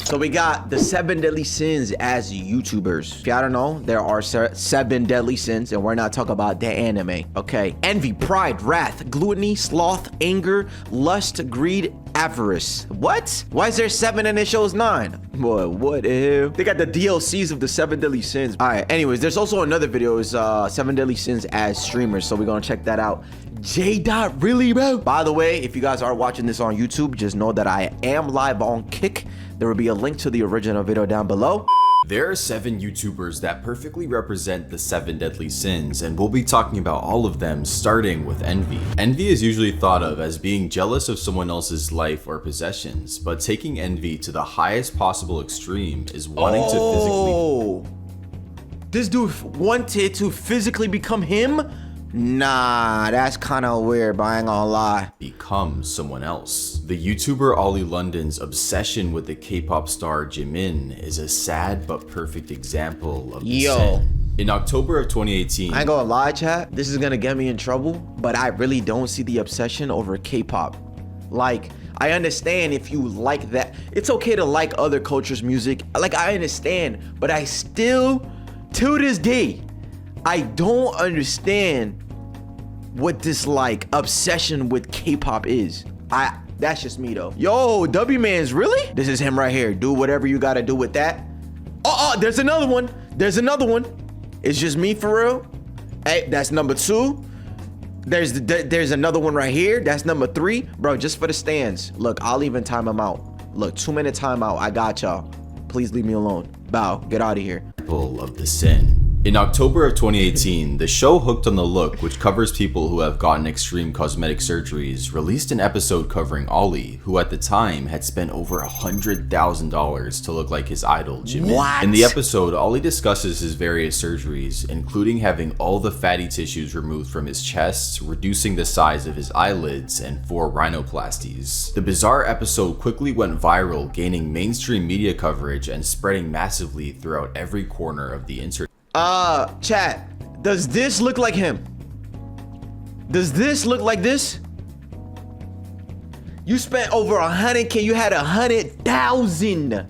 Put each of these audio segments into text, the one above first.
So we got the 7 deadly sins as YouTubers. If y'all don't know, there are 7 deadly sins, and we're not talking about the anime, okay? Envy, pride, wrath, gluttony, sloth, anger, lust, greed, avarice. What? Why is there 7 and it shows 9? Boy, what if? They got the DLCs of the 7 deadly sins. All right, anyways, there's also another video, is 7 deadly sins as streamers, so we're gonna check that out. J. Really, bro? By the way, if you guys are watching this on YouTube, just know that I am live on Kick. There will be a link to the original video down below. There are 7 YouTubers that perfectly represent the 7 deadly sins, and we'll be talking about all of them, starting with envy. Envy is usually thought of as being jealous of someone else's life or possessions, but taking envy to the highest possible extreme is wanting to physically... This dude wanted to physically become him? Nah, that's kind of weird, but I ain't gonna lie. Become someone else. The YouTuber Oli London's obsession with the K-pop star Jimin is a sad but perfect example of the sin. In October of 2018, I ain't gonna lie, chat, this is gonna get me in trouble, but I really don't see the obsession over K-pop. Like, I understand if you like that. It's okay to like other cultures' music. Like, I understand, but I still, to this day, I don't understand what this like obsession with K-pop is. That's just me though. Yo, W Man's really? This is him right here. Do whatever you gotta do with that. Oh, there's another one. There's another one. It's just me for real. Hey, that's number 2. There's another one right here. That's number 3. Bro, just for the stands. Look, I'll even time him out. Look, 2-minute timeout. I got y'all. Please leave me alone. Bow, get out of here. Of the sin. In October of 2018, the show Hooked on the Look, which covers people who have gotten extreme cosmetic surgeries, released an episode covering Oli, who at the time had spent over $100,000 to look like his idol, Jimin. What? In the episode, Oli discusses his various surgeries, including having all the fatty tissues removed from his chest, reducing the size of his eyelids, and 4 rhinoplasties. The bizarre episode quickly went viral, gaining mainstream media coverage and spreading massively throughout every corner of the internet. Chat, does this look like him? Does this look like this? You spent over 100K, you had 100,000. And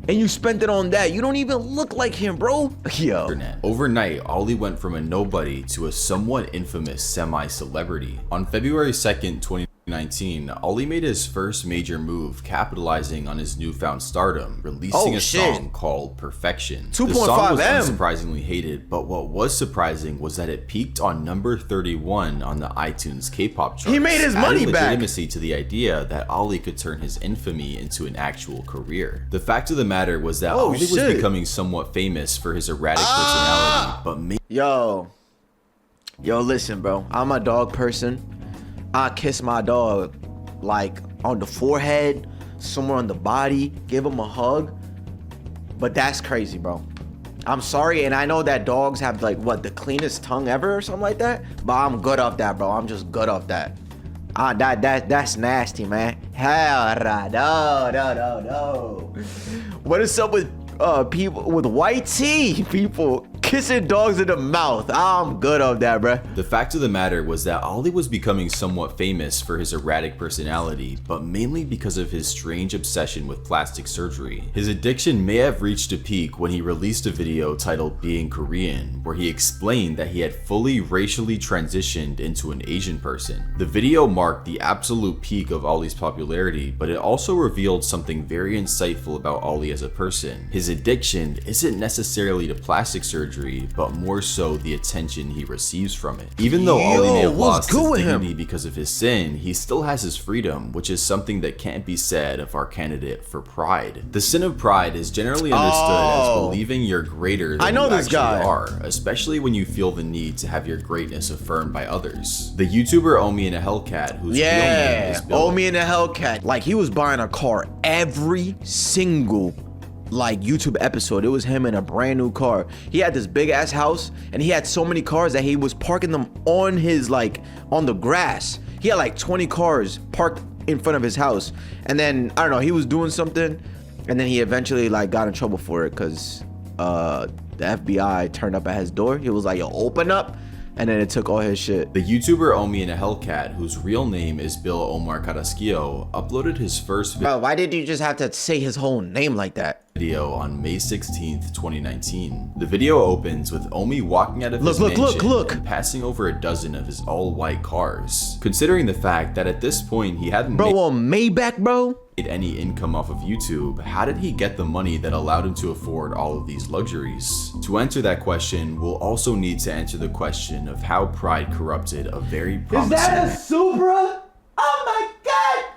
you spent it on that. You don't even look like him, bro. Yo. Overnight, Oli went from a nobody to a somewhat infamous semi-celebrity. On February 2nd, 2019, Oli made his first major move, capitalizing on his newfound stardom, releasing a song called Perfection. 2.5M. The song was unsurprisingly hated, but what was surprising was that it peaked on number 31 on the iTunes K-pop charts. He made his money back. Legitimacy to the idea that Oli could turn his infamy into an actual career. The fact of the matter was that Oli was becoming somewhat famous for his erratic personality, but Yo, listen, bro. I'm a dog person. I kiss my dog like on the forehead, somewhere on the body, give him a hug. But that's crazy, bro. I'm sorry, and I know that dogs have like what, the cleanest tongue ever or something like that, but I'm good off that, bro. I'm just good off that. That's nasty, man. Hell no. What is up with people with white tea? People kissing dogs in the mouth. I'm good on that, bruh. The fact of the matter was that Oli was becoming somewhat famous for his erratic personality, but mainly because of his strange obsession with plastic surgery. His addiction may have reached a peak when he released a video titled Being Korean, where he explained that he had fully racially transitioned into an Asian person. The video marked the absolute peak of Oli's popularity, but it also revealed something very insightful about Oli as a person. His addiction isn't necessarily to plastic surgery, but more so the attention he receives from it. Even though Oli may have lost his dignity because of his sin, he still has his freedom, which is something that can't be said of our candidate for pride. The sin of pride is generally understood as believing you're greater than you actually are, especially when you feel the need to have your greatness affirmed by others. The YouTuber Omi and a Hellcat, whose real name is Omi and a Hellcat, like he was buying a car every single like YouTube episode. It was him in a brand new car. He had this big ass house and he had so many cars that he was parking them on his like on the grass. He had like 20 cars parked in front of his house, and then I don't know, he was doing something and then he eventually like got in trouble for it because the FBI turned up at his door. He was like, yo, open up. and then it took all his shit. The YouTuber Omi in a Hellcat, whose real name is Bill Omar Carrasquillo, uploaded his first Bro, why did you just have to say his whole name like that? video on May 16th, 2019. The video opens with Omi walking out of his mansion and passing over a dozen of his all-white cars. Considering the fact that at this point he hadn't made Maybach, bro, any income off of YouTube, how did he get the money that allowed him to afford all of these luxuries? To answer that question, we'll also need to answer the question of how pride corrupted a very promising... Is that a Supra? Oh my god!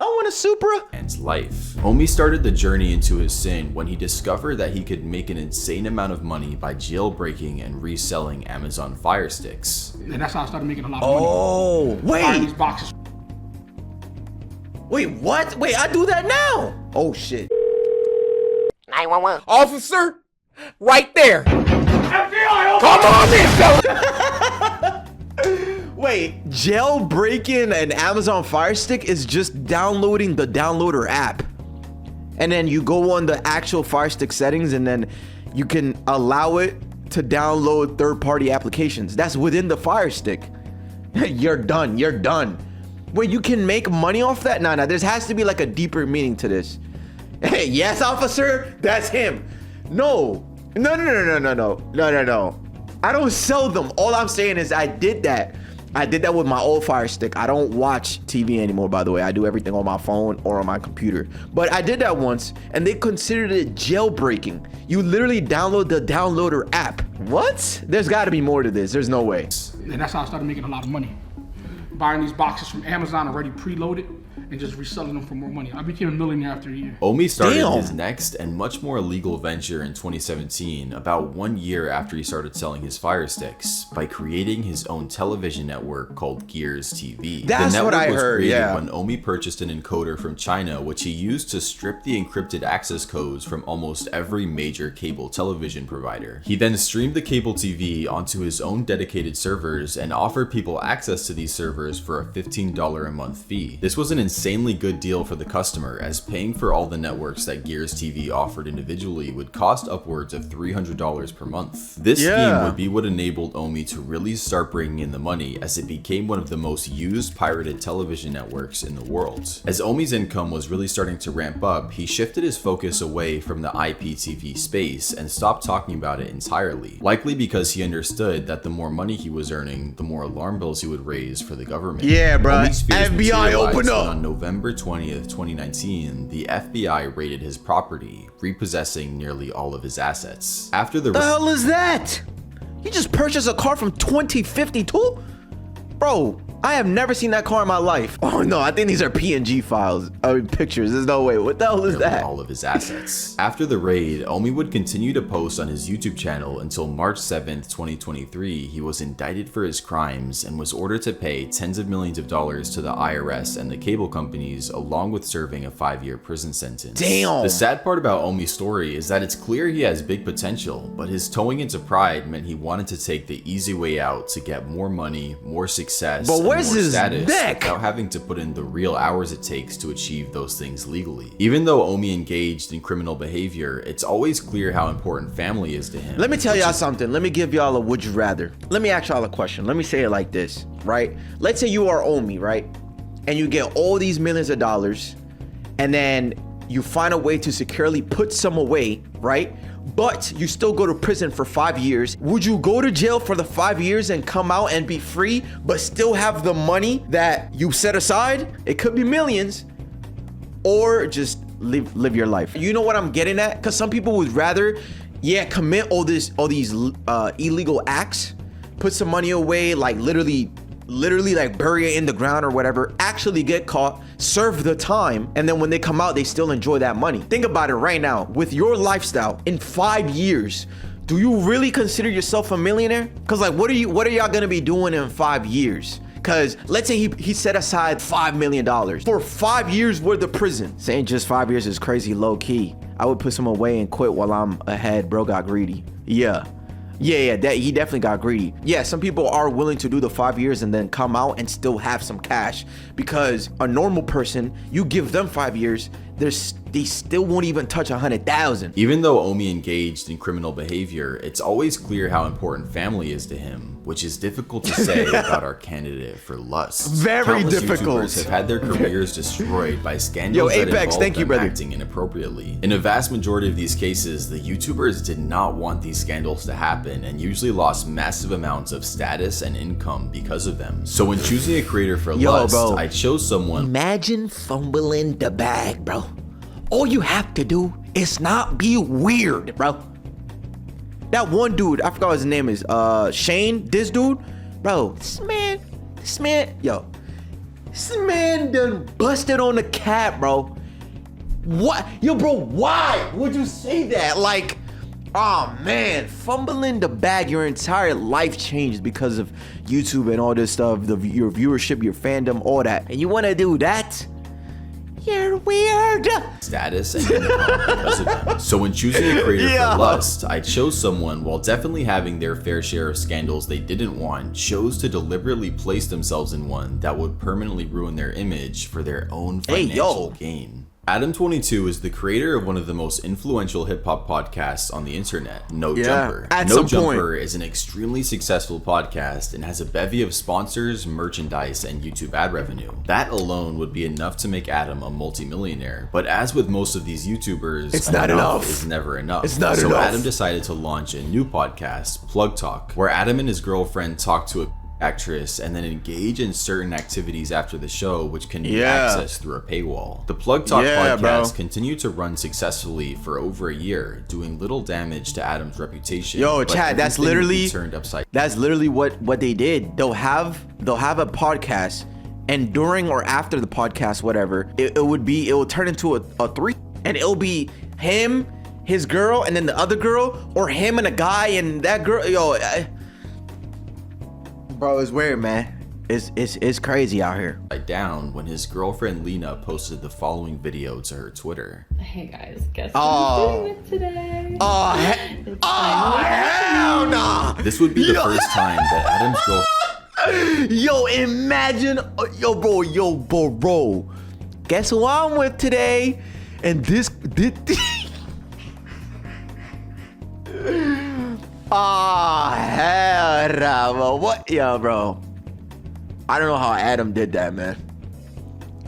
I want a Supra. ...man's life. Omi started the journey into his sin when he discovered that he could make an insane amount of money by jailbreaking and reselling Amazon Fire Sticks. And that's how I started making a lot of money. Oh, wait! These boxes. Wait, what? Wait, I do that now. Oh shit. 911. Officer, right there. FBI, come on in, Wait, jailbreaking an Amazon Fire Stick is just downloading the downloader app. And then you go on the actual Fire Stick settings and then you can allow it to download third-party applications. That's within the Fire Stick. You're done, you're done. Wait, you can make money off that? Nah, there has to be like a deeper meaning to this. Hey, yes, officer, that's him. No. I don't sell them. All I'm saying is I did that. I did that with my old Fire Stick. I don't watch TV anymore, by the way. I do everything on my phone or on my computer. But I did that once, and they considered it jailbreaking. You literally download the downloader app. What? There's got to be more to this. There's no way. And that's how I started making a lot of money. Buying these boxes from Amazon already preloaded and just reselling them for more money. I became a millionaire after a year. Omi started his next and much more legal venture in 2017, about 1 year after he started selling his Fire Sticks, by creating his own television network called Gears TV. That's the network what I was heard, created yeah. when Omi purchased an encoder from China, which he used to strip the encrypted access codes from almost every major cable television provider. He then streamed the cable TV onto his own dedicated servers and offered people access to these servers for a $15 a month fee. This was an insanely good deal for the customer, as paying for all the networks that Gears TV offered individually would cost upwards of $300 per month. This scheme would be what enabled Omi to really start bringing in the money, as it became one of the most used pirated television networks in the world. As Omi's income was really starting to ramp up, he shifted his focus away from the IPTV space and stopped talking about it entirely, likely because he understood that the more money he was earning, the more alarm bells he would raise for the government. Yeah, bro. Omi's fears FBI, open up. On November 20th, 2019, the FBI raided his property, repossessing nearly all of his assets. After the hell is that? You just purchased a car from 2052? Bro, I have never seen that car in my life. Oh no, I think these are PNG files. I mean, pictures. There's no way. What the hell is that? All of his assets. After the raid, Omi would continue to post on his YouTube channel until March 7th, 2023. He was indicted for his crimes and was ordered to pay tens of millions of dollars to the IRS and the cable companies, along with serving a 5-year prison sentence. Damn. The sad part about Omi's story is that it's clear he has big potential, but his towing into pride meant he wanted to take the easy way out to get more money, more success, but where's his status neck? without having to put in the real hours it takes to achieve those things legally. Even though Omi engaged in criminal behavior, it's always clear how important family is to him. Let me tell y'all something. Let me give y'all a would you rather. Let me ask y'all a question. Let me say it like this, right? Let's say you are Omi, right? And you get all these millions of dollars, and then you find a way to securely put some away, right? But you still go to prison for 5 years. Would you go to jail for the 5 years and come out and be free, but still have the money that you set aside? It could be millions, or just live your life. You know what I'm getting at? Because some people would rather, commit all these illegal acts, put some money away, like literally like bury it in the ground or whatever, actually get caught, serve the time, and then when they come out, they still enjoy that money. Think about it right now. With your lifestyle, in 5 years, do you really consider yourself a millionaire? Because like, what are y'all gonna be doing in 5 years? Because let's say he set aside $5 million for 5 years worth of prison. Saying just 5 years is crazy low key. I would put some away and quit while I'm ahead. Bro got greedy. Yeah, he definitely got greedy. Yeah, some people are willing to do the 5 years and then come out and still have some cash, because a normal person, you give them 5 years, they still won't even touch 100,000. Even though Omi engaged in criminal behavior, it's always clear how important family is to him, which is difficult to say about our candidate for lust. Very Countless difficult. YouTubers have had their careers destroyed by scandals Yo, that Apex, involve thank you, them brother. acting inappropriately. In a vast majority of these cases, the YouTubers did not want these scandals to happen and usually lost massive amounts of status and income because of them. So when choosing a creator for lust, bro. I chose someone. Imagine fumbling the bag, bro. All you have to do is not be weird, bro. That one dude, I forgot what his name is, Shane, this dude, bro, this man, this man done busted on the cat, bro. What? Yo, bro, why would you say that? Like, oh man, fumbling the bag, your entire life changed because of YouTube and all this stuff, your viewership, your fandom, all that. And you wanna do that? You're weird. Status and income because of them. So when choosing a creator for lust, I chose someone, while definitely having their fair share of scandals they didn't want, chose to deliberately place themselves in one that would permanently ruin their image for their own financial gain. Adam22 is the creator of one of the most influential hip-hop podcasts on the internet, No Jumper. No Jumper is an extremely successful podcast and has a bevy of sponsors, merchandise, and YouTube ad revenue. That alone would be enough to make Adam a multimillionaire. But as with most of these YouTubers, it's not enough. Is never enough. It's not enough. So Adam decided to launch a new podcast, Plug Talk, where Adam and his girlfriend talk to a actress and then engage in certain activities after the show, which can be accessed through a paywall. The Plug Talk podcast continued to run successful for over a year, doing little damage to Adam's reputation. Yo, Chad, that's literally turned upside. That's literally what they did. They'll have a podcast, and during or after the podcast, whatever, it will turn into a three, and it'll be him, his girl, and then the other girl, or him and a guy and that girl. Yo. Bro, it's weird, man. It's crazy out here. Down when his girlfriend Lena posted the following video to her Twitter. Hey guys, guess what I'm doing with today? Hell nah! This would be the first time that Adam's girlfriend. Yo, imagine, yo, bro. Guess who I'm with today? And this. Hell nah, bro. What? Yo, bro. I don't know how Adam did that, man.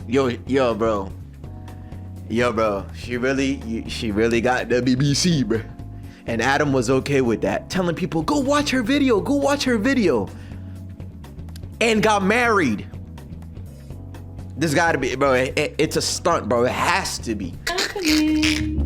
Yo, bro. She really got the BBC, bro. And Adam was okay with that, telling people, go watch her video. And got married. This gotta be, bro. It's a stunt, bro. It has to be.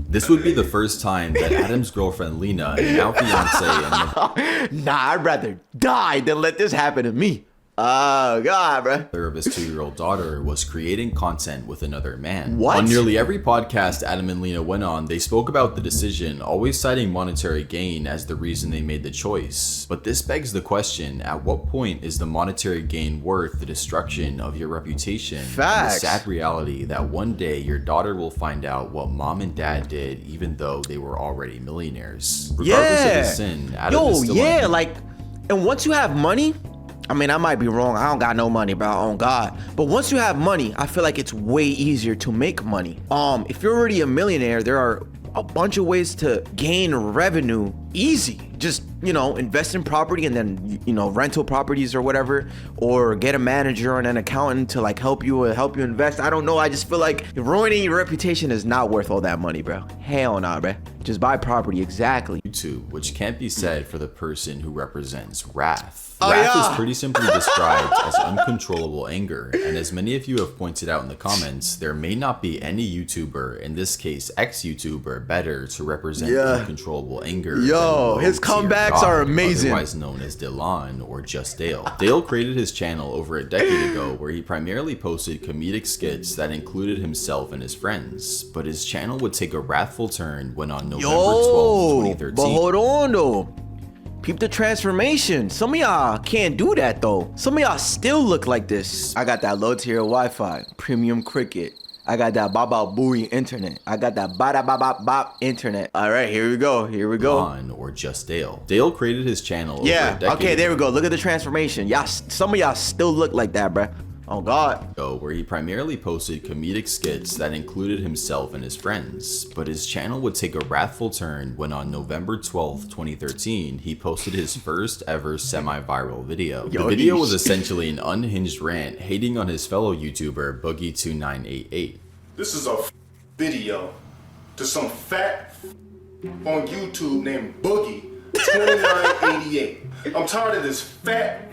This would be the first time that Adam's girlfriend Lena and now fiance Nah, I'd rather die than let this happen to me. Oh God, bro. Mother of his 2-year-old daughter was creating content with another man. What? On nearly every podcast Adam and Lena went on, they spoke about the decision, always citing monetary gain as the reason they made the choice. But this begs the question, at what point is the monetary gain worth the destruction of your reputation? Facts. And the sad reality that one day your daughter will find out what mom and dad did, even though they were already millionaires. Regardless of his sin, Adam is still and once you have money, I mean, I might be wrong. I don't got no money, bro. On God. But once you have money, I feel like it's way easier to make money. If you're already a millionaire, there are a bunch of ways to gain revenue easy. Just, invest in property and then, rental properties or whatever, or get a manager and an accountant to help you invest. I don't know. I just feel like ruining your reputation is not worth all that money, bro. Hell nah, bro. Just buy property. Exactly. YouTube, which can't be said for the person who represents wrath. Wrath is pretty simply described as uncontrollable anger, and as many of you have pointed out in the comments, there may not be any YouTuber, in this case ex-YouTuber, better to represent uncontrollable anger. Yo, his comebacks are amazing. Otherwise known as Dylan or Just Dale. Dale created his channel over a decade ago, where he primarily posted comedic skits that included himself and his friends, but his channel would take a wrathful turn when on November 12, 2013. But hold on though. Peep the transformation. Some of y'all can't do that though. Some of y'all still look like this. I got that low tier Wi-Fi, premium cricket. I got that baba booey internet. I got that bada baba bop internet. All right, here we go. On or Just Dale. Dale created his channel over a decade okay, there we ago. go. Look at the transformation. Y'all, some of y'all still look like that, bruh. Oh God. Where he primarily posted comedic skits that included himself and his friends, but his channel would take a wrathful turn when on November 12th, 2013, he posted his first ever semi-viral video. The video was essentially an unhinged rant hating on his fellow YouTuber Boogie2988. This is a video to some fat on YouTube named Boogie2988. I'm tired of this fat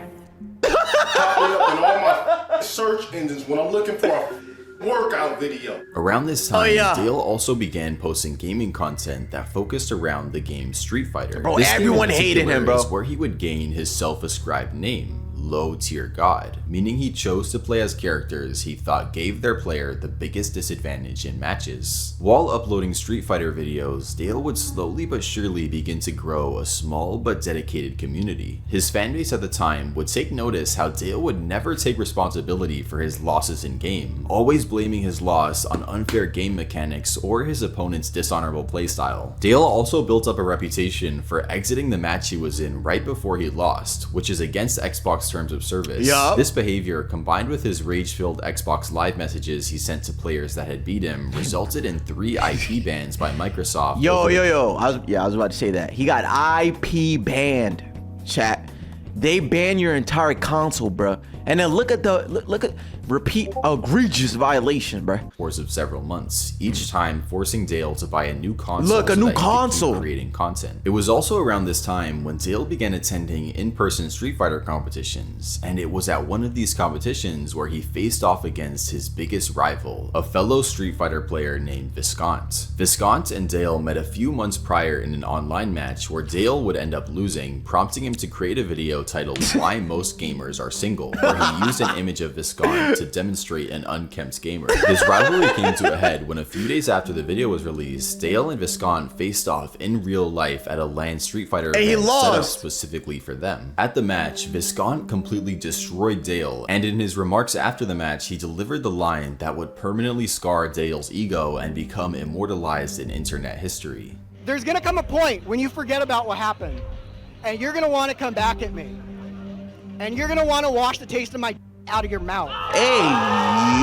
popping up in all my search engines when I'm looking for a workout video. Around this time, Dale also began posting gaming content that focused around the game Street Fighter. Bro, everyone hated him, bro. Where he would gain his self-ascribed name, Low Tier God, meaning he chose to play as characters he thought gave their player the biggest disadvantage in matches. While uploading Street Fighter videos, Dale would slowly but surely begin to grow a small but dedicated community. His fanbase at the time would take notice how Dale would never take responsibility for his losses in game, always blaming his loss on unfair game mechanics or his opponent's dishonorable playstyle. Dale also built up a reputation for exiting the match he was in right before he lost, which is against Xbox terms of service. This behavior, combined with his rage-filled Xbox Live messages he sent to players that had beat him, resulted in 3 IP bans by Microsoft. I was about to say that. He got IP banned, chat. They ban your entire console, bruh. And then look at repeat egregious violation, bruh. Course of several months, each time forcing Dale to buy a new console. Look, a new console. Creating content. It was also around this time when Dale began attending in-person Street Fighter competitions, and it was at one of these competitions where he faced off against his biggest rival, a fellow Street Fighter player named Viscount. Viscount and Dale met a few months prior in an online match where Dale would end up losing, prompting him to create a video titled "Why Most Gamers Are Single," where he used an image of Viscount to demonstrate an unkempt gamer. This rivalry came to a head when a few days after the video was released, Dale and Viscount faced off in real life at a LAN Street Fighter event set up specifically for them. At the match, Viscount completely destroyed Dale, and in his remarks after the match, he delivered the line that would permanently scar Dale's ego and become immortalized in internet history. There's gonna come a point when you forget about what happened, and you're gonna want to come back at me. And you're gonna want to wash the taste of my out of your mouth. Hey,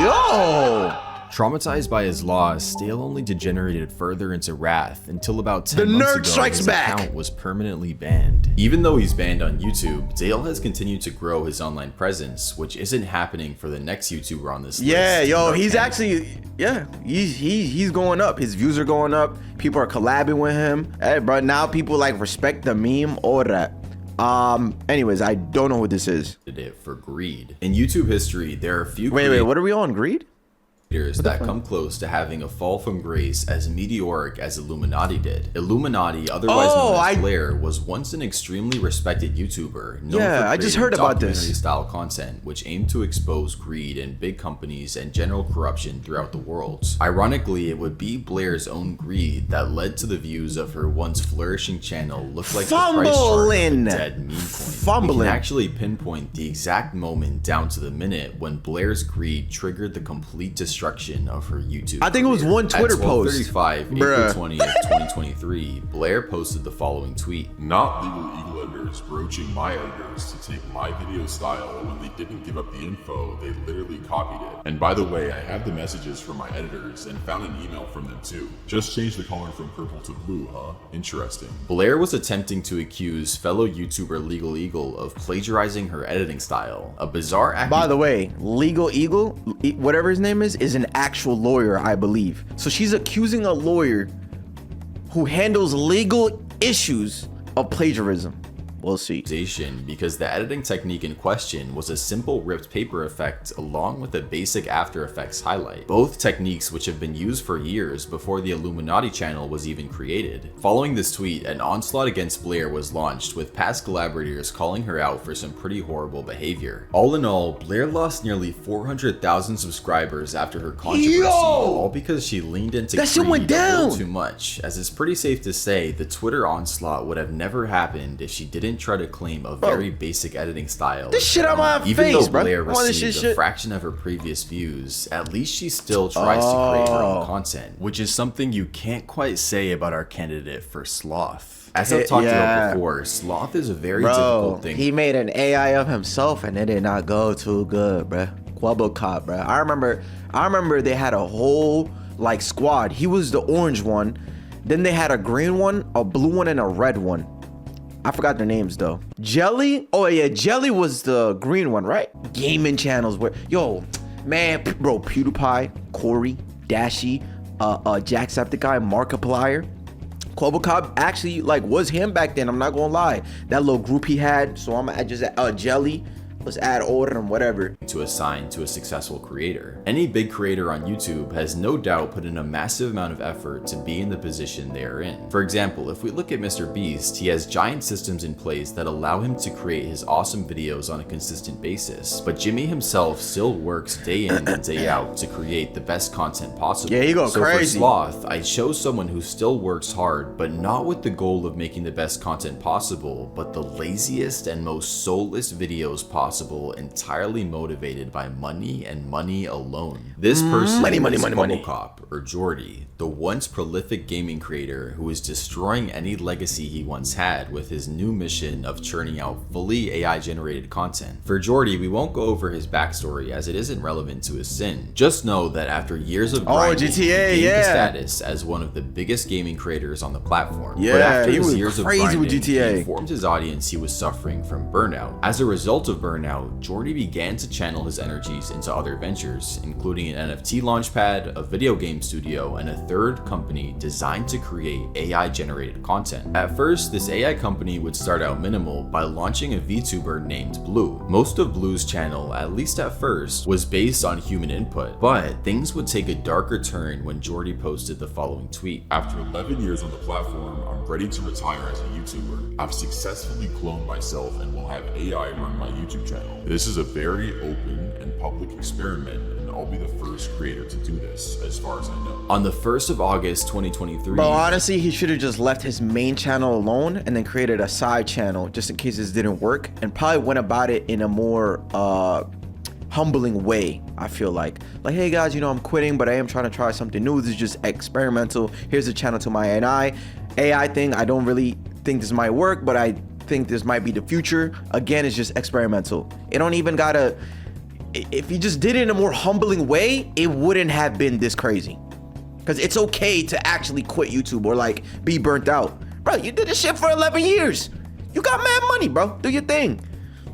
yo! Traumatized by his loss, Dale only degenerated further into wrath until about 10 months ago his account was permanently banned. Even though he's banned on YouTube, Dale has continued to grow his online presence, which isn't happening for the next YouTuber on this list. Yeah, yo, he's actually, he's going up. His views are going up. People are collabing with him. Hey, bro, now people like respect the meme or that. Anyways, I don't know what this is. It for greed. In YouTube history, there are a few Wait, what are we on? Greed? That come close to having a fall from grace as meteoric as Illuminati did. Illuminati, otherwise known as Blair, was once an extremely respected YouTuber known for I just heard about this style content, which aimed to expose greed in big companies and general corruption throughout the world. Ironically, it would be Blair's own greed that led to the views of her once flourishing channel look like the price chart of a dead meme coin. We can actually pinpoint the exact moment down to the minute when Blair's greed triggered the complete destruction of her YouTube I think it was one Twitter post. At 12:35, April 20th, 2023, Blair posted the following tweet. Not legal eagle editors broaching my editors to take my video style when they didn't give up the info, they literally copied it. And by the way, I have the messages from my editors and found an email from them too. Just change the color from purple to blue, huh? Interesting. Blair was attempting to accuse fellow YouTuber Legal Eagle of plagiarizing her editing style. A bizarre act. By the way, Legal Eagle, whatever his name is an actual lawyer, I believe. So she's accusing a lawyer who handles legal issues of plagiarism. We'll see. Because the editing technique in question was a simple ripped paper effect along with a basic After Effects highlight. Both techniques which have been used for years before the Illuminati channel was even created. Following this tweet, an onslaught against Blair was launched, with past collaborators calling her out for some pretty horrible behavior. All in all, Blair lost nearly 400,000 subscribers after her controversy, all because she leaned into greed a little too much, as it's pretty safe to say the Twitter onslaught would have never happened if she didn't try to claim a very basic editing style. This shit on my Even face, though Blair received a fraction of her previous views, at least she still tries to create her own content, which is something you can't quite say about our candidate for Sloth. As I've talked about before, Sloth is a very difficult thing. He made an AI of himself and it did not go too good, bruh. Quebble Cop, bro. I remember they had a whole like squad. He was the orange one. Then they had a green one, a blue one, and a red one. I forgot their names though. Jelly? Oh yeah, Jelly was the green one, right? Gaming channels where, yo, man, bro, PewDiePie, Corey, Dashy, Jacksepticeye, Markiplier. Quebble Cop actually like was him back then. I'm not gonna lie. That little group he had. So I'm gonna just Jelly. Let's add order and whatever. To assign to a successful creator. Any big creator on YouTube has no doubt put in a massive amount of effort to be in the position they are in. For example, if we look at Mr. Beast, he has giant systems in place that allow him to create his awesome videos on a consistent basis. But Jimmy himself still works day in and day out to create the best content possible. Yeah, he go crazy. For Sloth, I chose someone who still works hard, but not with the goal of making the best content possible, but the laziest and most soulless videos possible, entirely motivated by money and money alone. This person is Quebble Cop, or Jordy, the once prolific gaming creator who is destroying any legacy he once had with his new mission of churning out fully AI generated content. For Jordy, we won't go over his backstory as it isn't relevant to his sin. Just know that after years of grinding, he gained the status as one of the biggest gaming creators on the platform. But after his years of grinding, he informed his audience he was suffering from burnout. As a result of burnout, Jordy began to channel his energies into other ventures, including an NFT launchpad, a video game studio, and a third company designed to create AI-generated content. At first, this AI company would start out minimal by launching a VTuber named Blue. Most of Blue's channel, at least at first, was based on human input, but things would take a darker turn when Jordy posted the following tweet. After 11 years on the platform, I'm ready to retire as a YouTuber. I've successfully cloned myself and will have AI run my YouTube channel. This is a very open and public experiment, and I'll be the first creator to do this, as far as I know. On the 1st of August 2023. Bro, honestly, he should have just left his main channel alone and then created a side channel just in case this didn't work, and probably went about it in a more humbling way. I feel like hey guys, you know, I'm quitting, but I am trying to try something new. This is just experimental. Here's a channel to my AI thing. I don't really think this might work, but I think this might be the future. Again, it's just experimental. It don't even gotta, if you just did it in a more humbling way, it wouldn't have been this crazy. Because it's okay to actually quit YouTube or like be burnt out. Bro, you did this shit for 11 years. You got mad money, bro. Do your thing.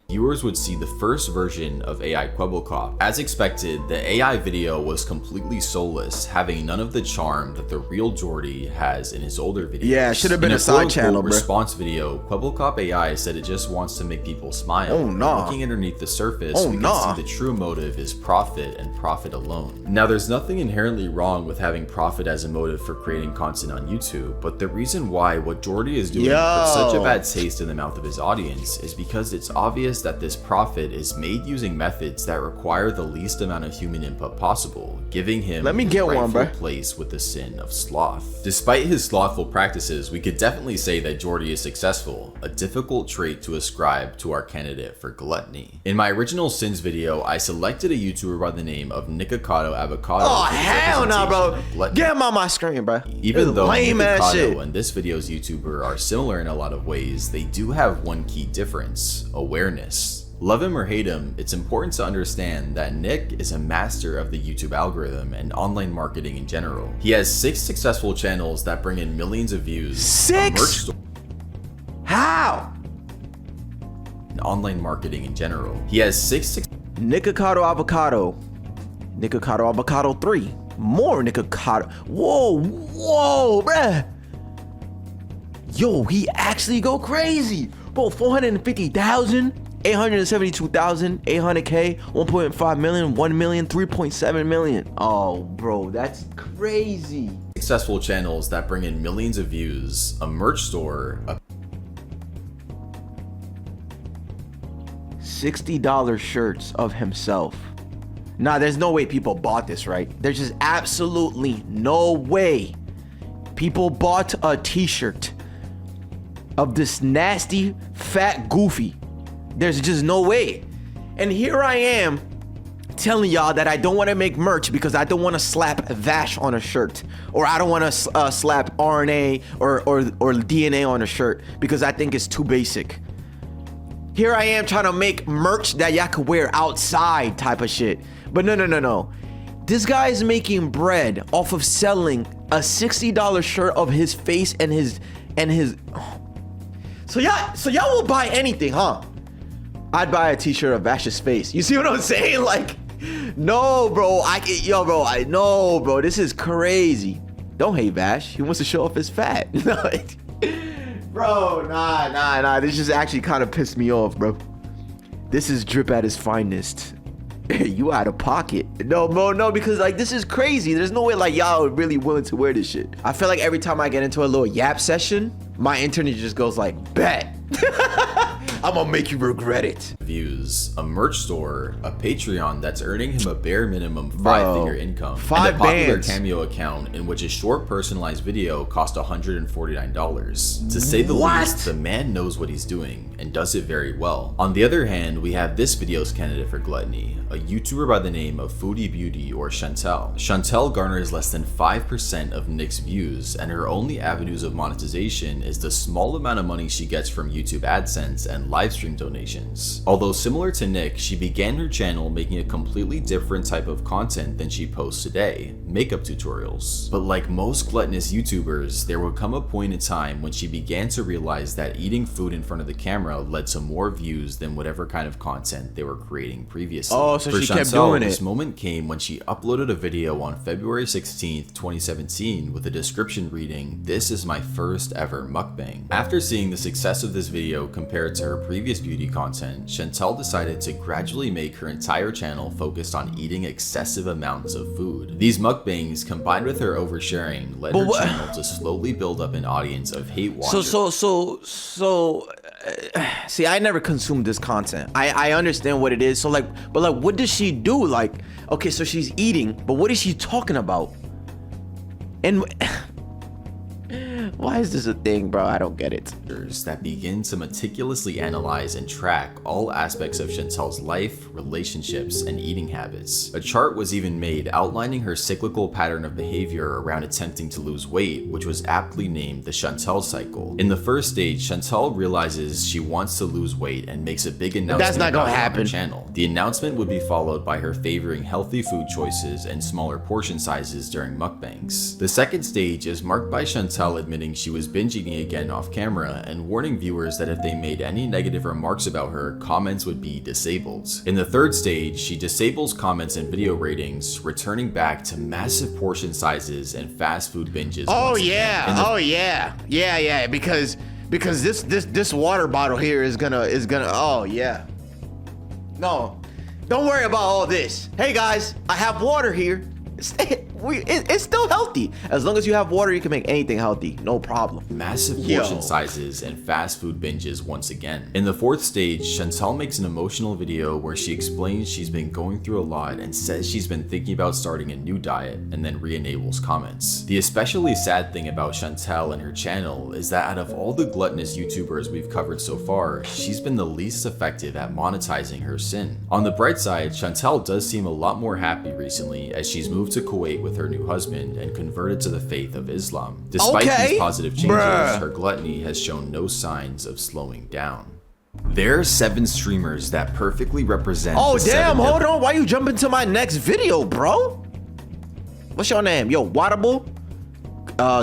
Viewers would see the first version of AI Quebble Cop. As expected, the AI video was completely soulless, having none of the charm that the real Jordy has in his older videos. Yeah, should have been a side channel, bro. Response video, Quebble Cop AI said it just wants to make people smile. Oh no. Looking underneath the surface, we can see the true motive is profit and profit alone. Now, there's nothing inherently wrong with having profit as a motive for creating content on YouTube, but the reason why what Jordy is doing puts such a bad taste in the mouth of his audience is because it's obvious that this profit is made using methods that require the least amount of human input possible, giving him rightful place with the sin of sloth. Despite his slothful practices, we could definitely say that Jordy is successful, a difficult trait to ascribe to our candidate for gluttony. In my original sins video, I selected a YouTuber by the name of Nikocado Avocado. Oh hell no, bro! Get him on my screen, bro. Even though Nikocado and this video's YouTuber are similar in a lot of ways, they do have one key difference: awareness. Love him or hate him, it's important to understand that Nick is a master of the YouTube algorithm and online marketing in general. He has 6 successful channels that bring in millions of views. 6? How? Online marketing in general. He has 6 Nikocado Avocado. Nikocado Avocado 3. More Nikocado. Whoa, bruh. Yo, he actually go crazy. Bro, 450,000. 872,000, 800K, 1.5 million, 1 million, 3.7 million. Oh, bro, that's crazy. Successful channels that bring in millions of views, a merch store, a $60 shirts of himself. Nah, there's no way people bought this, right? There's just absolutely no way people bought a t-shirt of this nasty, fat goofy. There's just no way. And here I am telling y'all that I don't want to make merch because I don't want to slap Vash on a shirt, or I don't want to slap RNA or DNA on a shirt because I think it's too basic. Here I am trying to make merch that y'all could wear outside type of shit. But no. This guy is making bread off of selling a $60 shirt of his face and his. So y'all will buy anything, huh? I'd buy a t-shirt of Vash's face. You see what I'm saying? Like, no, bro. No, bro. This is crazy. Don't hate Vash. He wants to show off his fat. Bro, nah. This just actually kind of pissed me off, bro. This is drip at his finest. You out of pocket. No, bro, no, because like this is crazy. There's no way like y'all are really willing to wear this shit. I feel like every time I get into a little yap session, my internet just goes like, bet. I'm gonna make you regret it. Views, a merch store, a Patreon that's earning him a bare minimum 5-figure income, and a popular Cameo account in which a short personalized video cost $149. To say the least, the man knows what he's doing and does it very well. On the other hand, we have this video's candidate for Gluttony, a YouTuber by the name of Foodie Beauty or Chantel. Chantel garners less than 5% of Nick's views, and her only avenues of monetization is the small amount of money she gets from YouTube AdSense and livestream donations. Although similar to Nick, she began her channel making a completely different type of content than she posts today, makeup tutorials. But like most gluttonous YouTubers, there would come a point in time when she began to realize that eating food in front of the camera led to more views than whatever kind of content they were creating previously. Oh, so for she Chantel, kept doing this it. moment came when she uploaded a video on February 16th, 2017 with a description reading, "This is my first ever mukbang." After seeing the success of this video compared to her previous beauty content, Chantel decided to gradually make her entire channel focused on eating excessive amounts of food. These mukbangs, combined with her oversharing, led her channel to slowly build up an audience of hate watchers. See, I never consumed this content. I understand what it is. So like, but like, what does she do? Like, okay, so she's eating, but what is she talking about? And why is this a thing, bro? I don't get it. That begin to meticulously analyze and track all aspects of Chantel's life, relationships, and eating habits. A chart was even made outlining her cyclical pattern of behavior around attempting to lose weight, which was aptly named the Chantel cycle. In the first stage, Chantel realizes she wants to lose weight and makes a big announcement. That's not gonna happen. happen. On her channel. The announcement would be followed by her favoring healthy food choices and smaller portion sizes during mukbangs. The second stage is marked by Chantel admitting she was binge eating again off camera and warning viewers that if they made any negative remarks about her, comments would be disabled. In the third stage, she disables comments and video ratings, returning back to massive portion sizes and fast food binges. Oh yeah, because this water bottle here is gonna oh yeah. No, don't worry about all this. Hey guys, I have water here. It's still healthy. As long as you have water, you can make anything healthy. No problem. Massive portion sizes and fast food binges once again. In the fourth stage, Chantel makes an emotional video where she explains she's been going through a lot and says she's been thinking about starting a new diet, and then re-enables comments. The especially sad thing about Chantel and her channel is that out of all the gluttonous YouTubers we've covered so far, she's been the least effective at monetizing her sin. On the bright side, Chantel does seem a lot more happy recently as she's moved to Kuwait with her new husband and converted to the faith of Islam. Despite these positive changes, her gluttony has shown no signs of slowing down. There are 7 streamers that perfectly represent. Oh damn, hold on. Why you jumping to my next video, bro? What's your name? Yo, Wattable.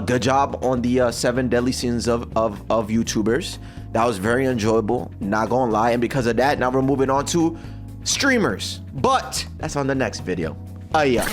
Good job on the 7 deadly sins of YouTubers. That was very enjoyable, not gonna lie. And because of that, now we're moving on to streamers. But that's on the next video. Yeah.